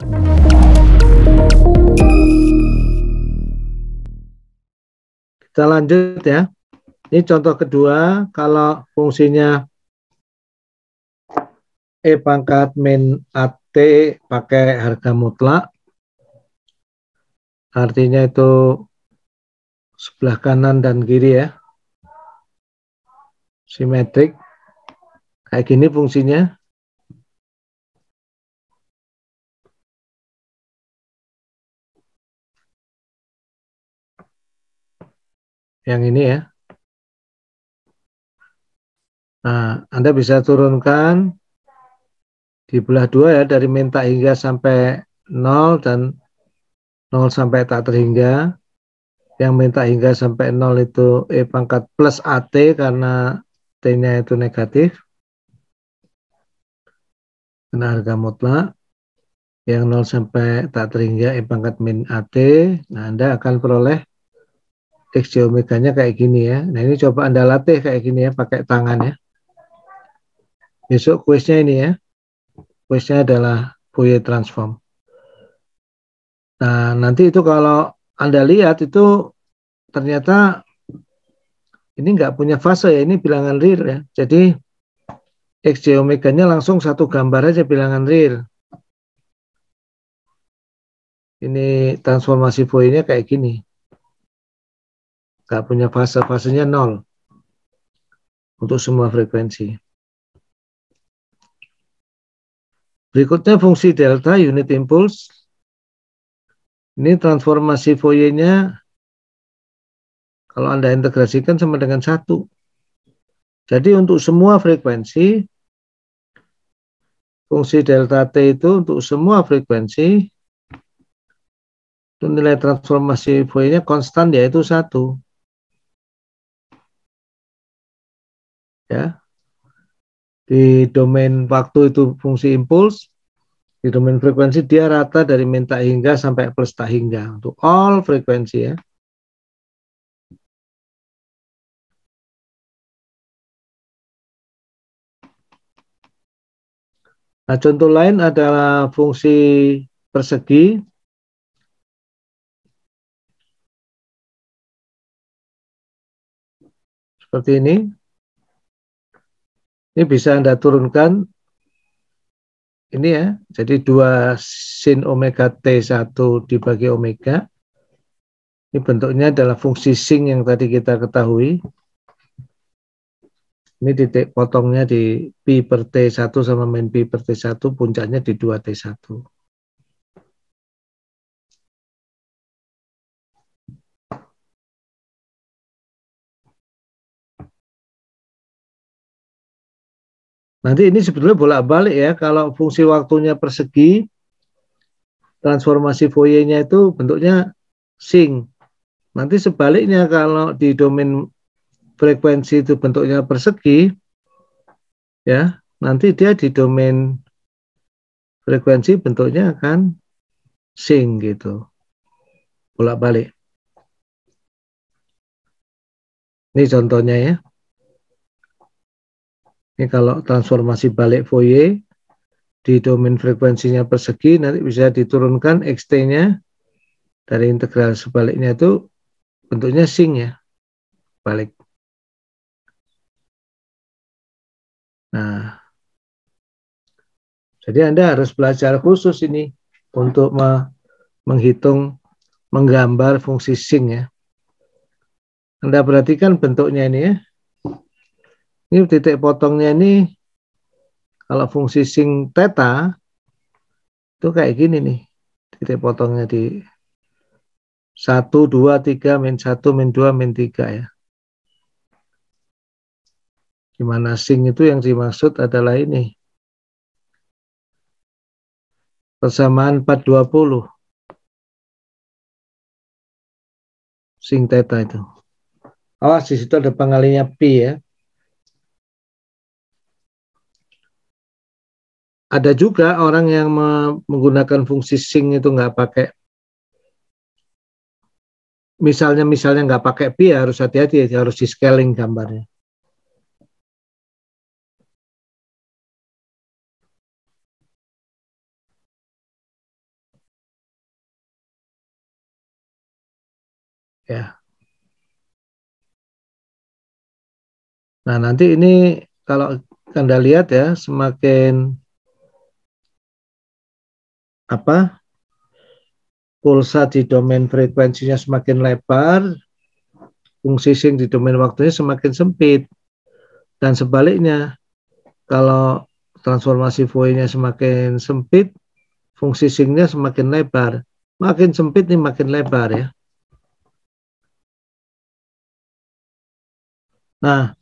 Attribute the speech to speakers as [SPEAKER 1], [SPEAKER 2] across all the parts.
[SPEAKER 1] Kita lanjut ya. Ini contoh kedua, kalau fungsinya E pangkat min AT pakai harga mutlak, artinya itu sebelah kanan dan kiri ya, simetrik. Kayak gini fungsinya. Yang ini ya. Nah, Anda bisa turunkan di belah dua ya, dari min tak hingga sampai 0 dan 0 sampai tak terhingga. Yang min tak hingga sampai 0 itu E pangkat plus AT karena T-nya itu negatif. Karena harga mutlak. Yang 0 sampai tak terhingga E pangkat min AT. Nah, Anda akan peroleh XJ omeganya kayak gini ya. Nah, ini coba Anda latih kayak gini ya, pakai tangan ya. Besok kuisnya ini ya. Kuisnya adalah Fourier transform. Nah, nanti itu kalau Anda lihat itu ternyata ini nggak punya fase ya, ini bilangan real ya. Jadi XJ omeganya langsung satu gambar aja, bilangan real. Ini transformasi Fourier-nya kayak gini. Nggak punya fase, fasenya 0 untuk semua frekuensi. Berikutnya fungsi delta unit impulse. Ini transformasi Fourier-nya kalau Anda integrasikan sama dengan 1. Jadi untuk semua frekuensi, fungsi delta T itu untuk semua frekuensi, itu nilai transformasi Fourier-nya konstan, yaitu 1. Ya. Di domain waktu itu fungsi impuls, di domain frekuensi dia rata dari min tak hingga sampai plus tak hingga untuk all frekuensi ya. Nah, contoh lain adalah fungsi persegi. Seperti ini. Ini bisa Anda turunkan. Ini ya, jadi 2 sin omega T1 dibagi omega. Ini bentuknya adalah fungsi sin yang tadi kita ketahui. Ini titik potongnya di pi per T1 sama min pi per T1, puncaknya di 2T1. Nanti ini sebetulnya bolak-balik ya, kalau fungsi waktunya persegi, transformasi Fourier-nya itu bentuknya sin. Nanti sebaliknya kalau di domain frekuensi itu bentuknya persegi, ya, nanti dia di domain frekuensi bentuknya akan sin gitu, bolak-balik. Ini contohnya ya. Ini kalau transformasi balik Fourier di domain frekuensinya persegi, nanti bisa diturunkan XT-nya dari integral sebaliknya itu bentuknya sin ya, balik. Nah, jadi Anda harus belajar khusus ini untuk menghitung, menggambar fungsi sin ya. Anda perhatikan bentuknya ini ya. Ini titik potongnya ini, kalau fungsi sin theta, itu kayak gini nih. Titik potongnya di 1, 2, 3, min 1, min 2, min 3 ya. Dimana sin itu yang dimaksud adalah ini. Persamaan 420. Sin theta itu. Awas, di situ ada pengalinya pi ya. Ada juga orang yang menggunakan fungsi sin itu nggak pakai, misalnya nggak pakai pi, harus hati-hati, harus di scaling gambarnya. Ya. Nah, nanti ini kalau Anda lihat ya, semakin pulsa di domain frekuensinya semakin lebar, fungsi sync di domain waktunya semakin sempit. Dan sebaliknya, kalau transformasi Fourier-nya semakin sempit, fungsi sync-nya semakin lebar. Makin sempit nih makin lebar ya. Nah,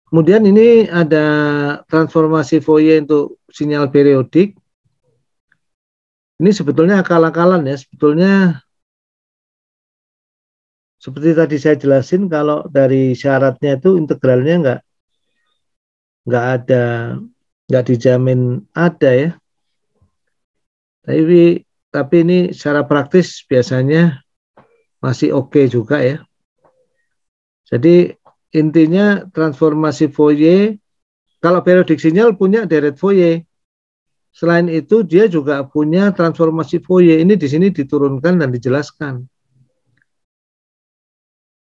[SPEAKER 1] kemudian ini ada transformasi Fourier untuk sinyal periodik. Ini sebetulnya akal-akalan ya. Sebetulnya seperti tadi saya jelasin, kalau dari syaratnya itu integralnya nggak ada, nggak dijamin ada ya. Tapi ini secara praktis biasanya masih oke juga ya. Jadi intinya transformasi Fourier, kalau periodik sinyal punya deret Fourier. Selain itu dia juga punya transformasi Fourier. Ini di sini diturunkan dan dijelaskan.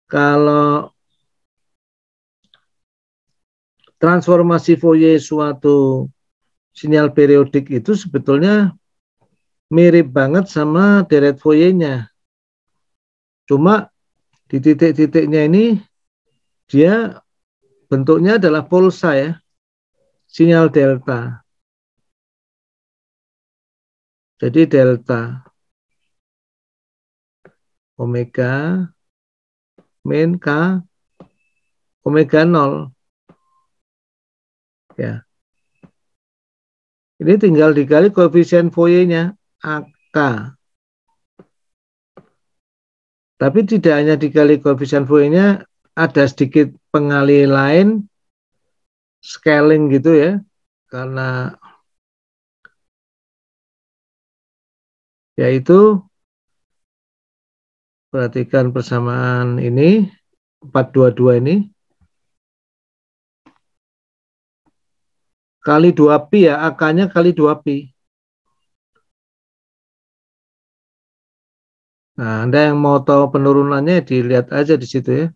[SPEAKER 1] Kalau transformasi Fourier suatu sinyal periodik itu sebetulnya mirip banget sama deret Fourier-nya. Cuma di titik-titiknya ini dia bentuknya adalah pulsa ya, sinyal delta. Jadi delta omega min K omega 0 ya. Ini tinggal dikali koefisien Fourier-nya AK. Tapi tidak hanya dikali koefisien Fourier-nya, ada sedikit pengali lain, scaling gitu ya, karena yaitu perhatikan persamaan ini 422 ini kali 2pi ya, AK-nya kali 2pi. Nah, Anda yang mau tahu penurunannya dilihat aja di situ ya.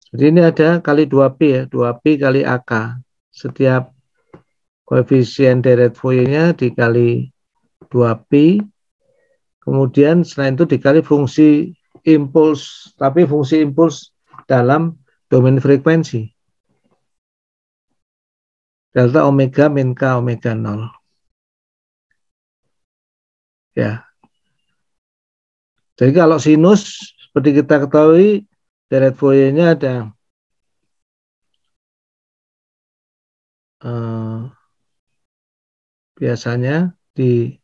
[SPEAKER 1] Jadi ini ada kali 2pi ya, 2pi kali AK. Setiap koefisien deret Fourier-nya dikali 2pi. Kemudian selain itu dikali fungsi impuls, tapi fungsi impuls dalam domain frekuensi. Delta omega min K omega 0. Ya. Jadi kalau sinus seperti kita ketahui deret Fourier-nya ada biasanya di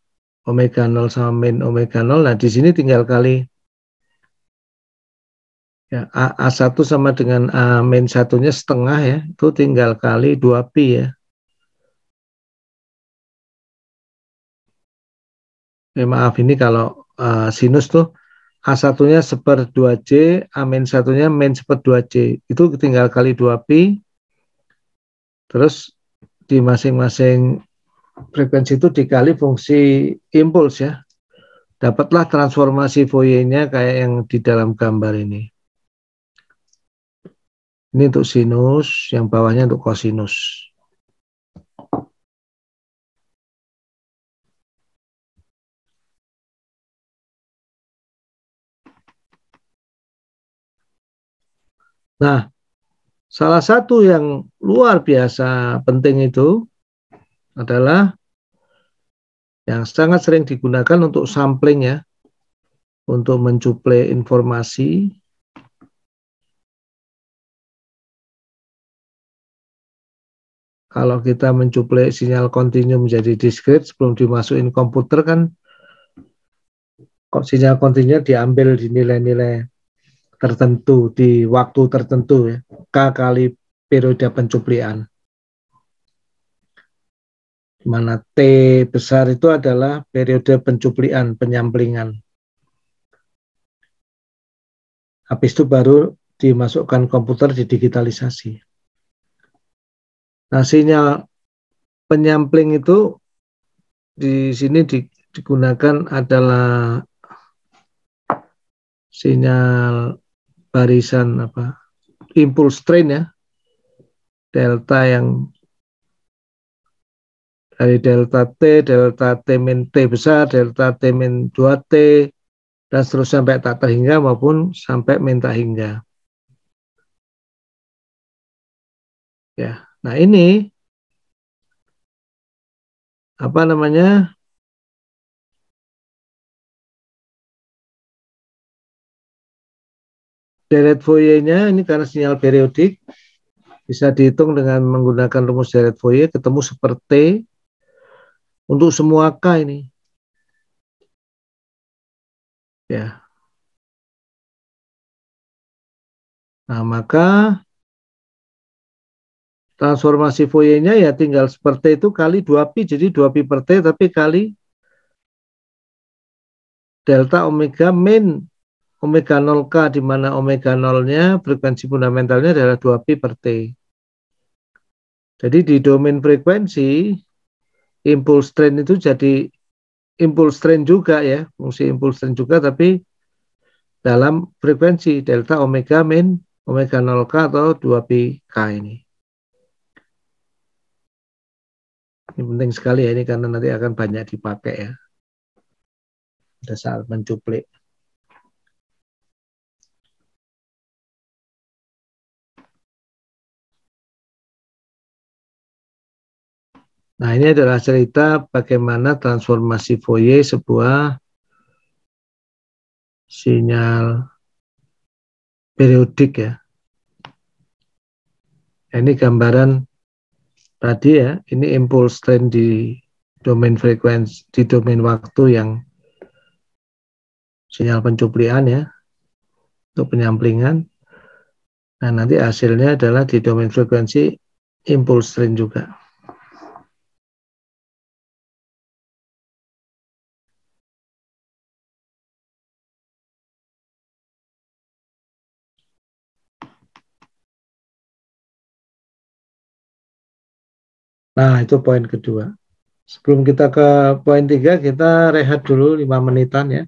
[SPEAKER 1] omega 0 sama min omega 0. Nah, di sini tinggal kali ya, A1 sama dengan A min satunya setengah ya, itu tinggal kali 2pi ya. Maaf, ini kalau sinus tuh A1-nya seper 2J, A min satunya min seper 2J. Itu tinggal kali 2pi. Terus di masing-masing frekuensi itu dikali fungsi impuls ya. Dapatlah transformasi Fourier-nya kayak yang di dalam gambar ini. Ini untuk sinus, yang bawahnya untuk kosinus. Nah, salah satu yang luar biasa penting itu adalah yang sangat sering digunakan untuk sampling ya, untuk mencuplai informasi. Kalau kita mencuplai sinyal kontinu menjadi diskrit sebelum dimasukin komputer kan, kok sinyal kontinu diambil di nilai-nilai tertentu, di waktu tertentu ya, K kali periode pencuplian. Di mana T besar itu adalah periode pencuplian, penyamplingan. Habis itu baru dimasukkan komputer, didigitalisasi. Nah, sinyal penyampling itu di sini digunakan adalah sinyal barisan impulse train ya, delta yang dari delta T min T besar, delta T min 2T, dan seterusnya sampai tak terhingga maupun sampai min tak hingga. Ya, nah ini deret Fourier-nya ini karena sinyal periodik bisa dihitung dengan menggunakan rumus deret Fourier, ketemu seperti untuk semua K ini. Ya. Nah, maka transformasi Fourier-nya ya tinggal seperti itu kali 2pi, jadi 2pi per T, tapi kali delta omega min omega 0K, di mana omega 0-nya frekuensi fundamentalnya adalah 2pi per T. Jadi di domain frekuensi, impulse train itu jadi impulse train juga ya, fungsi impulse train juga, tapi dalam frekuensi delta omega min omega 0K atau 2pi K ini. Ini penting sekali ya, ini karena nanti akan banyak dipakai ya pada saat mencuplik. Nah, ini adalah cerita bagaimana transformasi Fourier sebuah sinyal periodik ya. Ini gambaran tadi ya, ini impulse train di domain frekuensi, di domain waktu yang sinyal pencuplikan ya, untuk penyamplingan. Nah, nanti hasilnya adalah di domain frekuensi impulse train juga. Nah, itu poin kedua. Sebelum kita ke poin 3, kita rehat dulu 5 menitan ya.